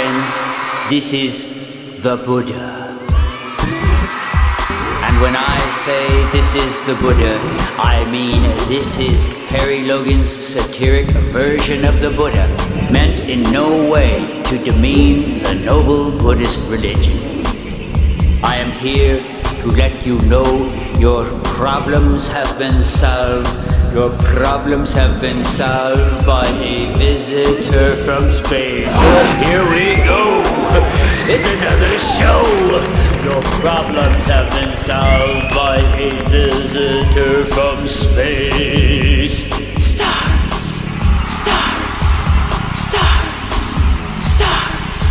friends, this is the Buddha. And when I say this is the Buddha, I mean this is Perry Logan's satiric version of the Buddha, meant in no way to demean the noble Buddhist religion. I am here to let you know your problems have been solved. Your problems have been solved by a visitor from space. Here we go! It's another show! Your problems have been solved by a visitor from space. Stars! Stars! Stars! Stars!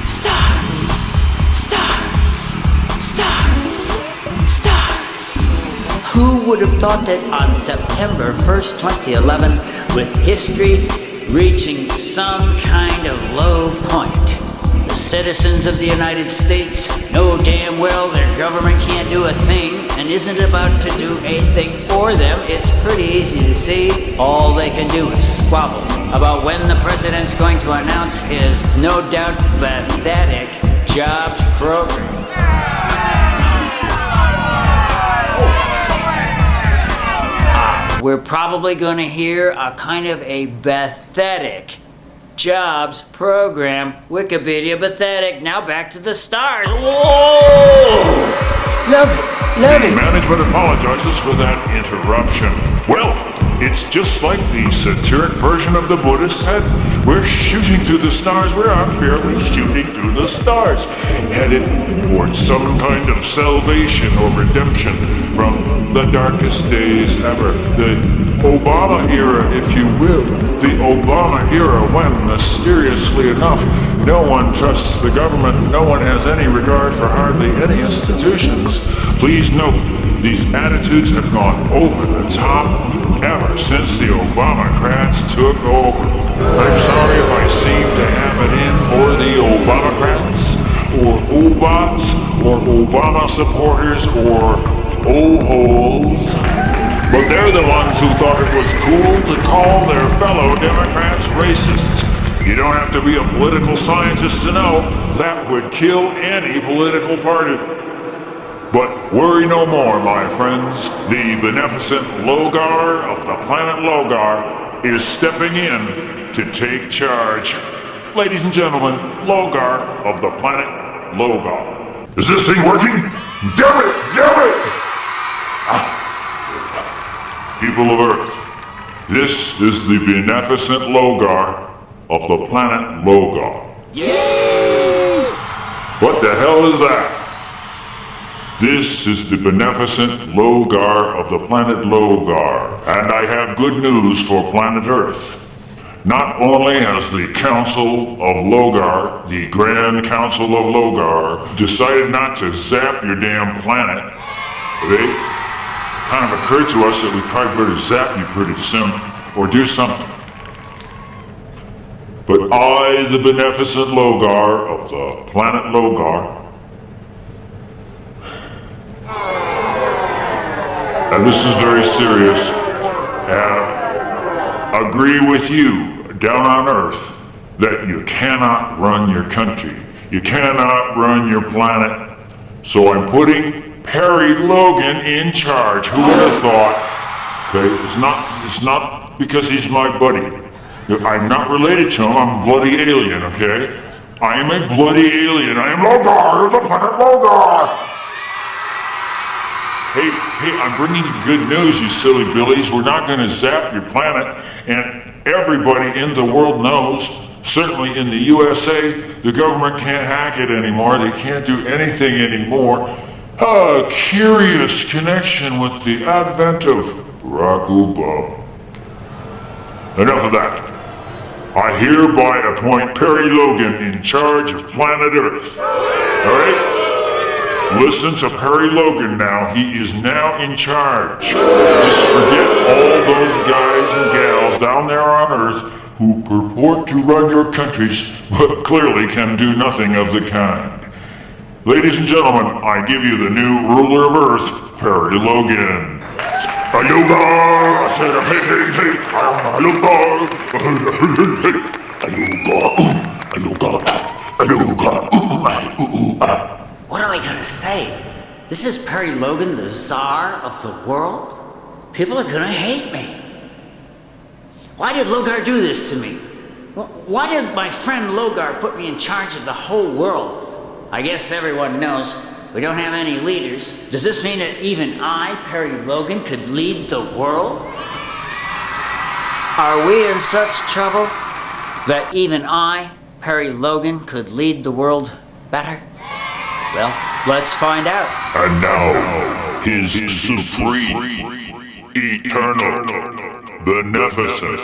Stars! Stars! Stars! Stars! Who would have thought that on September 1st, 2011, with history reaching some kind of low point, the citizens of the United States know damn well their government can't do a thing and isn't about to do anything for them. It's pretty easy to see. All they can do is squabble about when the president's going to announce his no doubt pathetic jobs program. We're probably going to hear a kind of a pathetic jobs program. Wikipedia pathetic. Now back to the stars. Whoa! Love it. Love it. Management apologizes for that interruption. Well, it's just like the satiric version of the Buddha said. We're shooting through the stars. We are fairly shooting through the stars, headed towards some kind of salvation or redemption from the darkest days ever. The Obama era, if you will. The Obama era when, mysteriously enough, no one trusts the government, no one has any regard for hardly any institutions. Please note, these attitudes have gone over the top ever since the Obamacrats took over. I'm sorry if I seem to have it in for the Obamacrats, or Obots, or Obama supporters, or O-holes. But they're the ones who thought it was cool to call their fellow Democrats racists. You don't have to be a political scientist to know that would kill any political party. But worry no more, my friends. The beneficent Logar of the planet Logar is stepping in to take charge. Ladies and gentlemen, Logar of the planet Logar. Is this thing working? Damn it! Damn it! People of Earth, this is the beneficent Logar of the planet Logar. Yay! What the hell is that? This is the beneficent Logar of the planet Logar, and I have good news for planet Earth. Not only has the Council of Logar, the Grand Council of Logar, decided not to zap your damn planet, they kind of occurred to us that we probably better zap you pretty soon, or do something. But I, the beneficent Logar of the planet Logar, and this is very serious, and agree with you down on Earth that you cannot run your country. You cannot run your planet. So I'm putting Perry Logan in charge. Who would have thought? Okay, it's not because he's my buddy. I'm not related to him. I'm a bloody alien, okay? I am a bloody alien. I am Logar of the planet Logar. Hey, I'm bringing you good news, you silly billies. We're not going to zap your planet. And everybody in the world knows, certainly in the USA, the government can't hack it anymore. They can't do anything anymore. A curious connection with the advent of Barack Obama. Enough of that. I hereby appoint Perry Logan in charge of planet Earth. Alright? Listen to Perry Logan now. He is now in charge. Just forget all those guys and gals down there on Earth who purport to run your countries, but clearly can do nothing of the kind. Ladies and gentlemen, I give you the new ruler of Earth, Perry Logan. Logar! I said, hey, I'm Logar! Logar! say, this is Perry Logan, the Tsar of the world? People are gonna hate me. Why did Logar do this to me? Why did my friend Logar put me in charge of the whole world? I guess everyone knows we don't have any leaders. Does this mean that even I, Perry Logan, could lead the world? Are we in such trouble that even I, Perry Logan, could lead the world better? Well, let's find out. And now, his supreme, eternal, beneficent,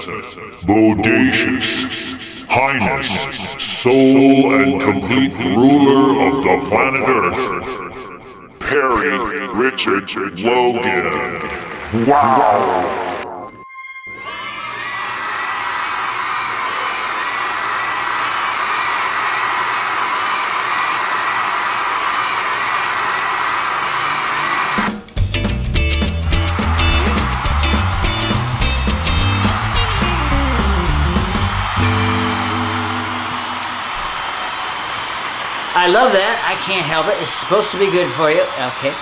bodacious highness, sole and complete ruler of the planet Earth, Perry Richard Logan. Wow! I love that. I can't help it. It's supposed to be good for you. Okay.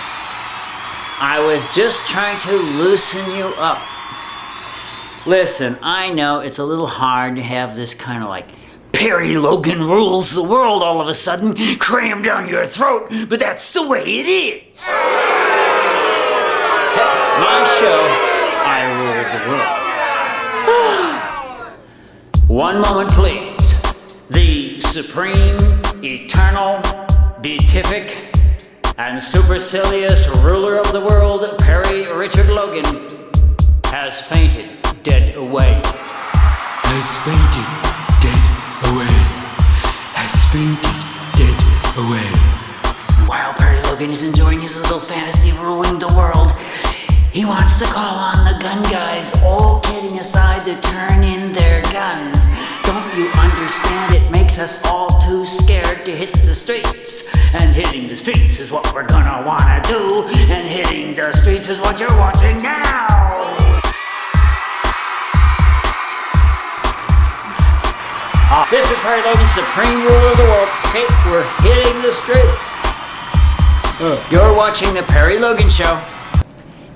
I was just trying to loosen you up. Listen, I know it's a little hard to have this kind of like Perry Logan rules the world all of a sudden crammed down your throat, but that's the way it is. My show, I rule the world. One moment, please. The supreme, eternal, beatific, and supercilious ruler of the world, Perry Richard Logan, has fainted dead away. Has fainted dead away. Has fainted dead away. While Perry Logan is enjoying his little fantasy of ruling the world, he wants to call on the gun guys, all kidding aside, to turn in their guns. Don't you understand? It makes us all too scared to hit the streets. And hitting the streets is what we're gonna wanna do. And hitting the streets is what you're watching now. This is Perry Logan, supreme ruler of the world. Okay, we're hitting the streets. You're watching the Perry Logan Show.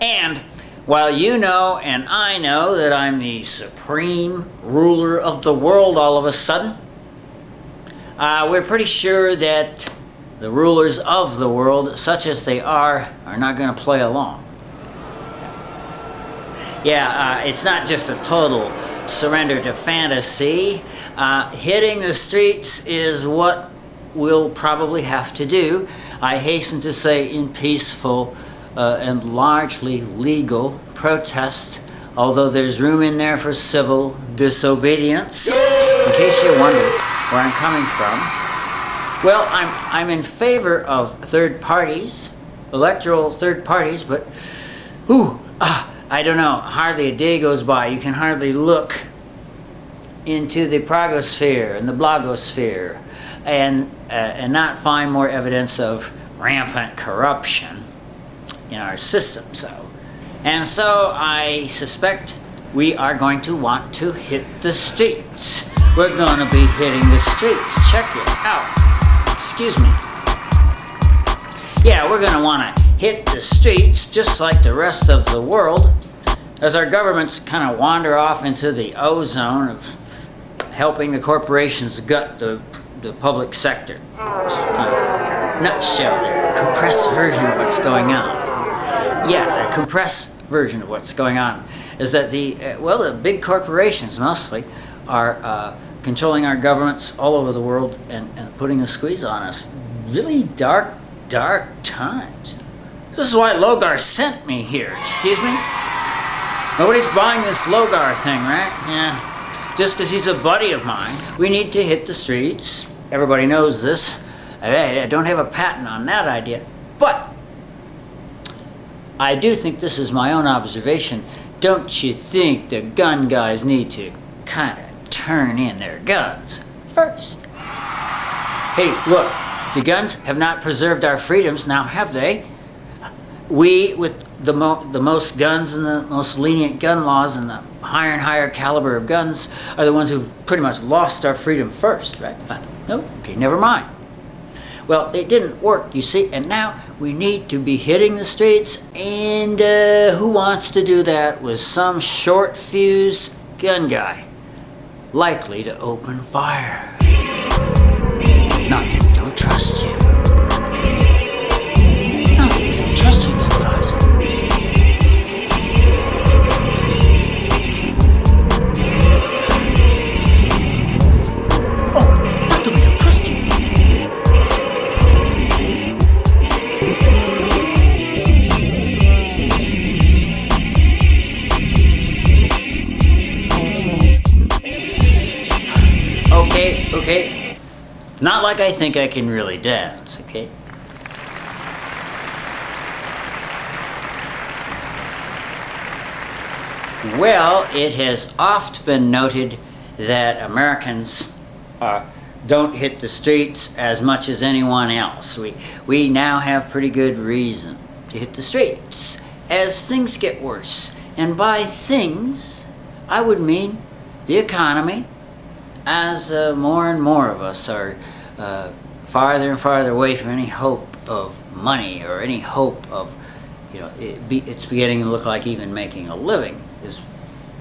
And while you know and I know that I'm the supreme ruler of the world all of a sudden, we're pretty sure that the rulers of the world, such as they are not going to play along. Yeah, it's not just a total surrender to fantasy. Hitting the streets is what we'll probably have to do. I hasten to say in peaceful and largely legal protest, although there's room in there for civil disobedience. In case you wonder where I'm coming from, well, I'm in favor of third parties, electoral third parties, but I don't know, hardly a day goes by, you can hardly look into the progosphere and the blogosphere and not find more evidence of rampant corruption in our system. And so I suspect we are going to want to hit the streets. We're going to be hitting the streets. Check it out. Excuse me. Yeah, we're going to want to hit the streets just like the rest of the world as our governments kind of wander off into the ozone of helping the corporations gut the public sector. Just kind of nutshell there, a compressed version of what's going on. Yeah, a compressed version of what's going on is that the big corporations mostly are controlling our governments all over the world and putting a squeeze on us. Really dark times. This is why Logar sent me here. Excuse me? Nobody's buying this Logar thing, right? Yeah. Just because he's a buddy of mine. We need to hit the streets. Everybody knows this. I don't have a patent on that idea. But I do think this is my own observation. Don't you think the gun guys need to kind of turn in their guns first? Hey, look, the guns have not preserved our freedoms, now have they? We, with the most guns and the most lenient gun laws and the higher and higher caliber of guns, are the ones who've pretty much lost our freedom first, right? No? Okay, never mind. Well, it didn't work, you see, and now we need to be hitting the streets, and who wants to do that with some short fuse gun guy likely to open fire? Not that we don't trust you. Not that we don't trust you, gun guys. Oh, not that we don't trust you. Okay. Not like I think I can really dance, okay? Well, it has oft been noted that Americans don't hit the streets as much as anyone else. We now have pretty good reason to hit the streets as things get worse. And by things, I would mean the economy, as more and more of us are farther and farther away from any hope of money or any hope of, it's beginning to look like even making a living is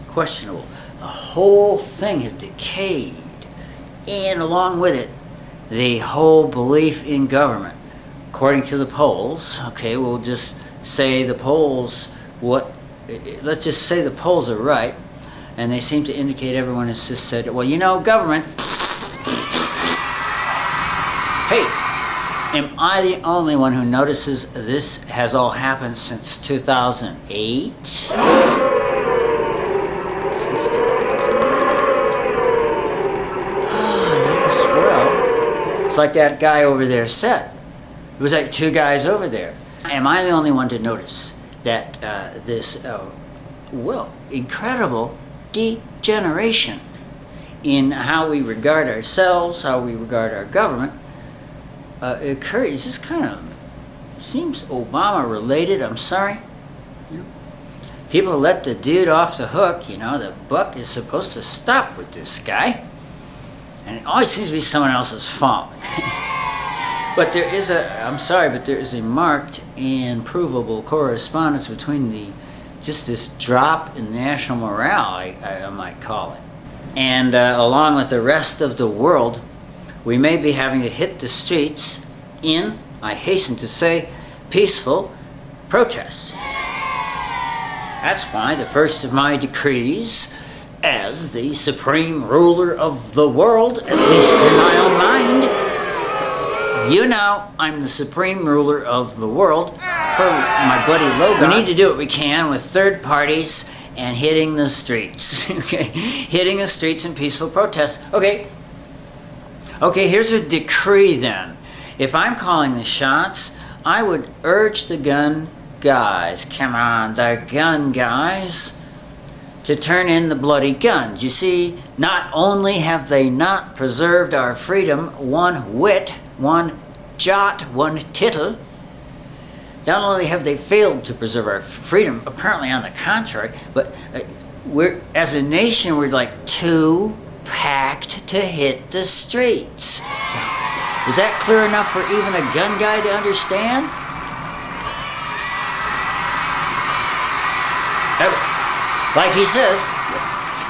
questionable. The whole thing has decayed, and along with it, the whole belief in government. According to the polls, okay, we'll just say the polls, let's just say the polls are right, and they seem to indicate everyone has just said, well, government. Hey, am I the only one who notices this has all happened since 2008? Since 2008. Yes, well, it's like that guy over there said. It was like two guys over there. Am I the only one to notice that this, incredible degeneration in how we regard ourselves, how we regard our government, occurs? This kind of seems Obama related. I'm sorry. People let the dude off the hook. The buck is supposed to stop with this guy, and it always seems to be someone else's fault. But there is a marked and provable correspondence between just this drop in national morale, I might call it. And along with the rest of the world, we may be having to hit the streets in, I hasten to say, peaceful protest. That's why the first of my decrees as the supreme ruler of the world, at least in my own mind, I'm the supreme ruler of the world, per my buddy Logan. We need to do what we can with third parties and hitting the streets. Okay, hitting the streets in peaceful protest. Okay, here's a decree then. If I'm calling the shots, I would urge the gun guys, the gun guys, to turn in the bloody guns. You see, not only have they not preserved our freedom one whit, one jot, one tittle, not only have they failed to preserve our freedom, apparently on the contrary, but as a nation, we're like too packed to hit the streets. Is that clear enough for even a gun guy to understand? Like he says,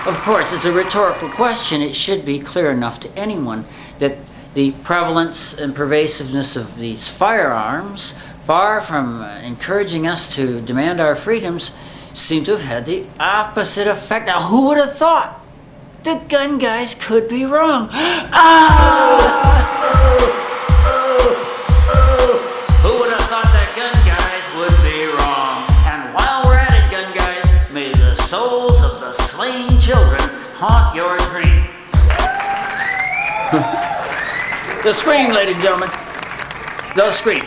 of course, it's a rhetorical question. It should be clear enough to anyone that the prevalence and pervasiveness of these firearms, far from encouraging us to demand our freedoms, seem to have had the opposite effect. Now, who would have thought? The gun guys could be wrong. Who would have thought that gun guys would be wrong? And while we're at it, gun guys, may the souls of the slain children haunt your dreams. The scream, ladies and gentlemen. The scream.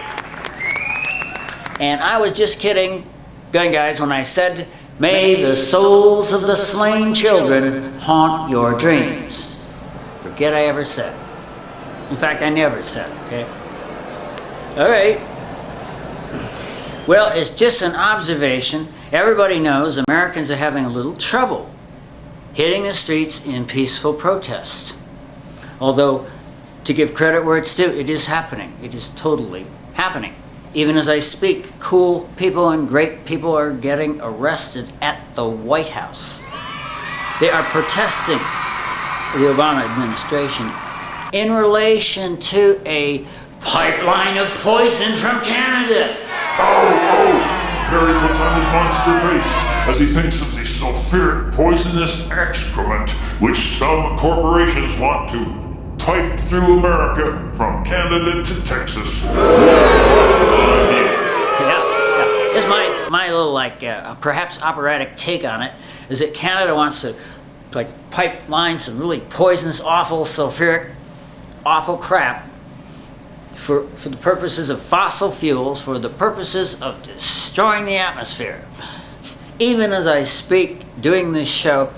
And I was just kidding, gun guys, when I said, may the souls of the slain children haunt your dreams. Forget I ever said it. In fact, I never said it, okay? All right. Well, it's just an observation. Everybody knows Americans are having a little trouble hitting the streets in peaceful protest. Although to give credit where it's due, it is happening. It is totally happening. Even as I speak, cool people and great people are getting arrested at the White House. They are protesting the Obama administration in relation to a pipeline of poison from Canada. Perry puts on his monster face as he thinks of the sulfuric poisonous excrement which some corporations want to pipe through America from Canada to Texas. Yeah. It's my little, perhaps operatic take on it, is that Canada wants to, pipeline some really poisonous, awful, sulfuric, awful crap for the purposes of fossil fuels, for the purposes of destroying the atmosphere. Even as I speak, doing this show,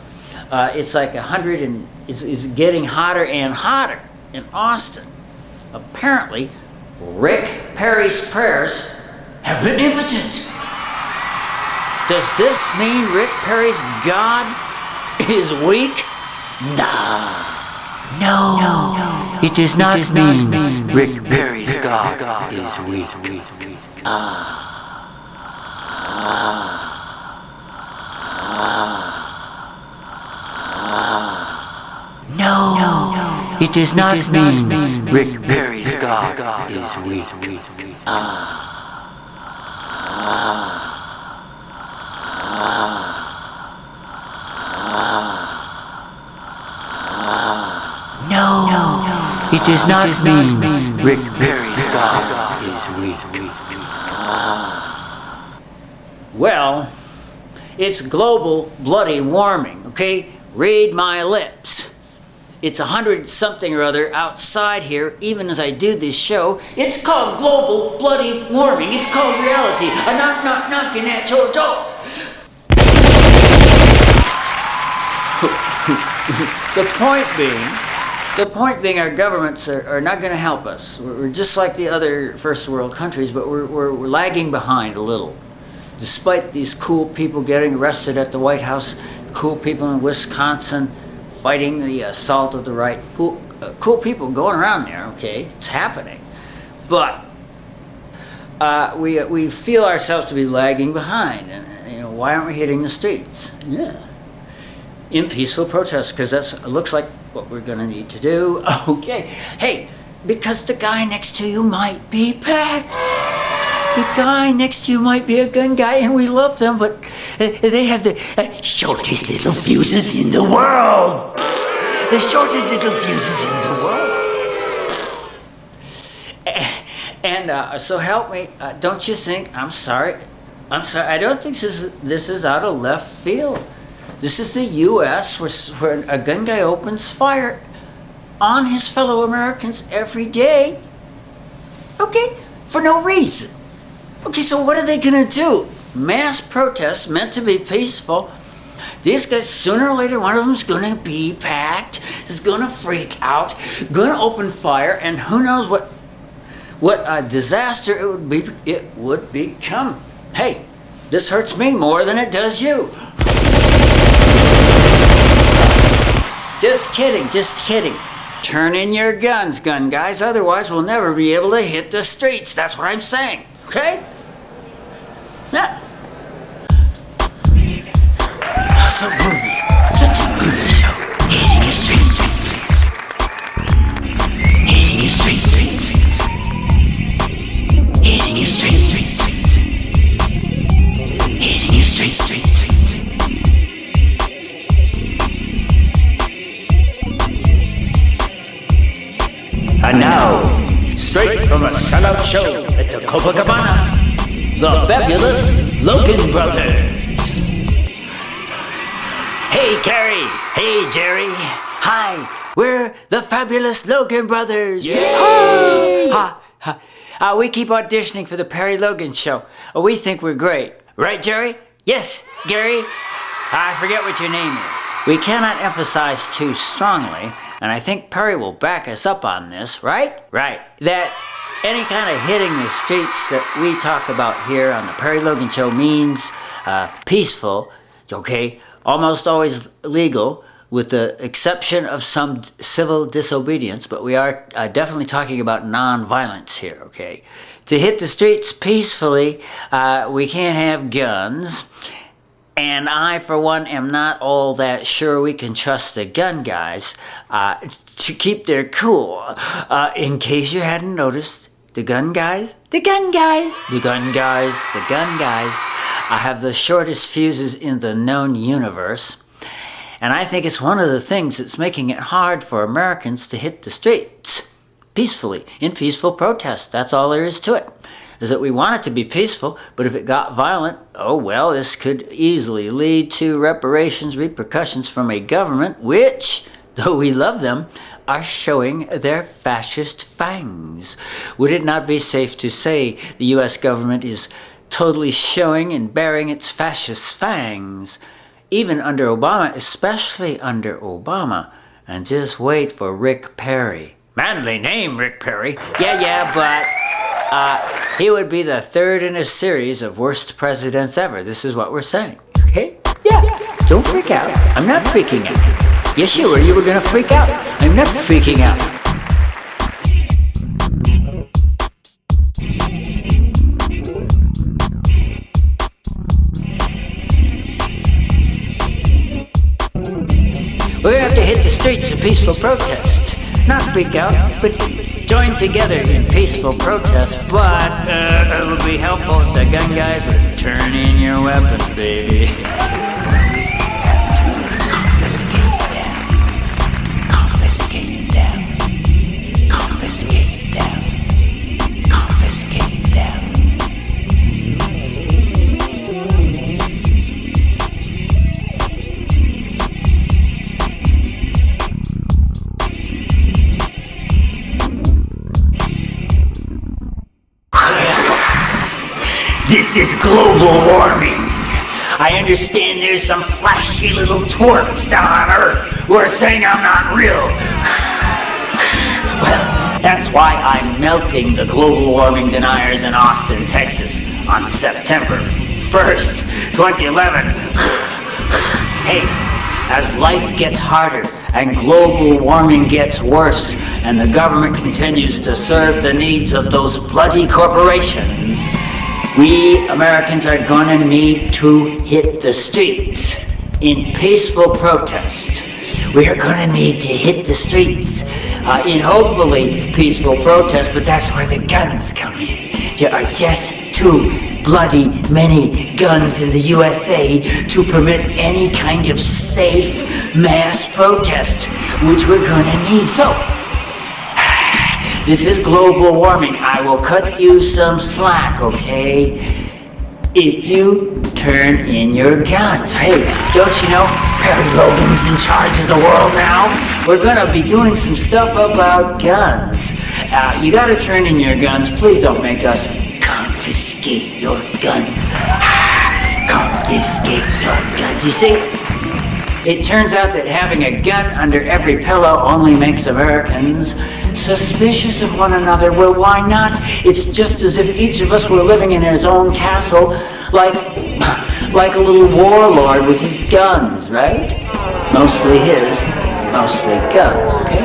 it's like 100 and it's getting hotter and hotter in Austin. Apparently, Rick Perry's prayers have been impotent. Does this mean Rick Perry's God is weak? No. It does not mean Rick Perry's God is weak. No. It does not mean Rick Perry's God is weak. No. It does not mean Rick Perry's God is weak. Well, it's global bloody warming, okay? Read my lips. It's 100-something or other outside here, even as I do this show. It's called global bloody warming. It's called reality. A knock knocking at your door. The point being, our governments are not going to help us. We're just like the other first world countries, but we're lagging behind a little. Despite these cool people getting arrested at the White House, cool people in Wisconsin fighting the assault of the right, cool people going around there, okay? It's happening. But we feel ourselves to be lagging behind. And, why aren't we hitting the streets? Yeah. In peaceful protest, because it looks like what we're going to need to do. Okay. Hey, because the guy next to you might be packed. The guy next to you might be a gun guy, and we love them, but they have the shortest little fuses in the world. The shortest little fuses in the world. And so help me, don't you think, I'm sorry, I don't think this is out of left field. This is the U.S. where a gun guy opens fire on his fellow Americans every day. Okay, for no reason. Okay, so what are they gonna do? Mass protests meant to be peaceful. These guys, sooner or later, one of them's gonna be packed, is gonna freak out, gonna open fire, and who knows what a disaster it would become. Hey, this hurts me more than it does you. Just kidding. Turn in your guns, gun guys, otherwise we'll never be able to hit the streets. That's what I'm saying, okay? Yeah. So groovy. Such a groovy show. Hitting your streets. Hitting your streets. Hitting your streets. Hitting your streets. And now, straight from a sellout show at the Copacabana, the fabulous Logan Brothers. Hey, Carrie. Hey, Jerry. Hi, we're the fabulous Logan Brothers. Yay! We keep auditioning for the Perry Logan Show. We think we're great. Right, Jerry? Yes, Gary? I forget what your name is. We cannot emphasize too strongly, and I think Perry will back us up on this, right? Right. That any kind of hitting the streets that we talk about here on the Perry Logan Show means peaceful, okay, almost always legal, with the exception of some civil disobedience, but we are definitely talking about non-violence here, okay? To hit the streets peacefully, we can't have guns. And I, for one, am not all that sure we can trust the gun guys to keep their cool. In case you hadn't noticed, the gun guys have the shortest fuses in the known universe. And I think it's one of the things that's making it hard for Americans to hit the streets peacefully, in peaceful protest. That's all there is to it, is that we want it to be peaceful, but if it got violent, oh well, this could easily lead to repercussions from a government which, though we love them, are showing their fascist fangs. Would it not be safe to say the U.S. government is totally showing and bearing its fascist fangs? Even under Obama, especially under Obama. And just wait for Rick Perry. Manly name, Rick Perry. Yeah, but he would be the third in a series of worst presidents ever. This is what we're saying, okay? Yeah, don't freak out. I'm not freaking out. Yes, you were. You were gonna freak out. I'm not freaking out. We're gonna have to hit the streets in peaceful protest. Not freak out, but join together in peaceful protest. But it would be helpful if the gun guys would turn in your weapons, baby. This is global warming. I understand there's some flashy little twerps down on Earth who are saying I'm not real. Well, that's why I'm melting the global warming deniers in Austin, Texas on September 1st, 2011. Hey, as life gets harder and global warming gets worse and the government continues to serve the needs of those bloody corporations, we Americans are gonna need to hit the streets in peaceful protest. We are gonna need to hit the streets in hopefully peaceful protest, but that's where the guns come in. There are just too bloody many guns in the USA to permit any kind of safe mass protest, which we're gonna need. So, this is global warming. I will cut you some slack, okay? If you turn in your guns. Hey, don't you know Perry Logan's in charge of the world now? We're gonna be doing some stuff about guns. You gotta turn in your guns. Please don't make us confiscate your guns. Confiscate your guns. You see? It turns out that having a gun under every pillow only makes Americans suspicious of one another. Well, why not? It's just as if each of us were living in his own castle, like a little warlord with his guns, right? Mostly his, mostly guns, okay?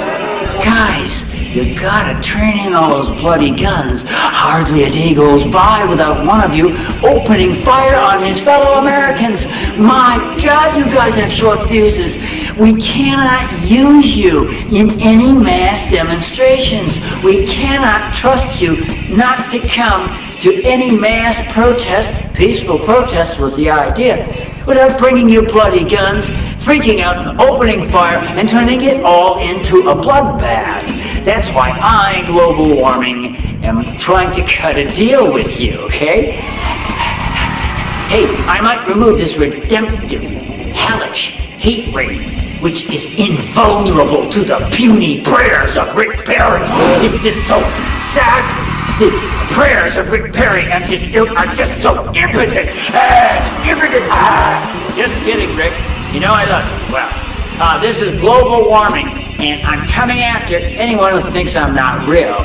Guys, you gotta turn in all those bloody guns. Hardly a day goes by without one of you opening fire on his fellow Americans. My God, you guys have short fuses. We cannot use you in any mass demonstrations. We cannot trust you not to come to any mass protest. Peaceful protest was the idea. Without bringing your bloody guns, freaking out, opening fire, and turning it all into a bloodbath. That's why I, global warming, am trying to cut a deal with you, okay? Hey, I might remove this redemptive, hellish hate ray, which is invulnerable to the puny prayers of Rick Perry. It's just so sad. The prayers of Rick Perry and his ilk are just so impotent. Just kidding, Rick. You know I love you. Well, this is global warming, and I'm coming after anyone who thinks I'm not real.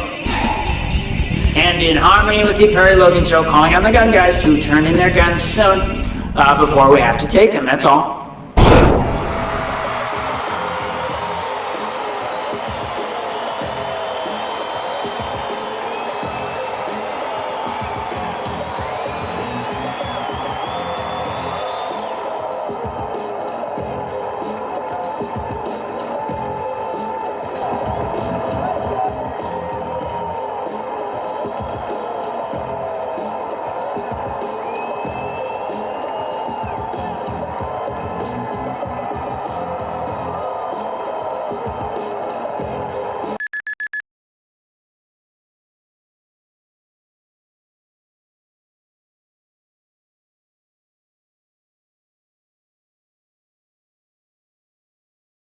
And in harmony with the Perry Logan Show, calling on the gun guys to turn in their guns soon before we have to take them. That's all.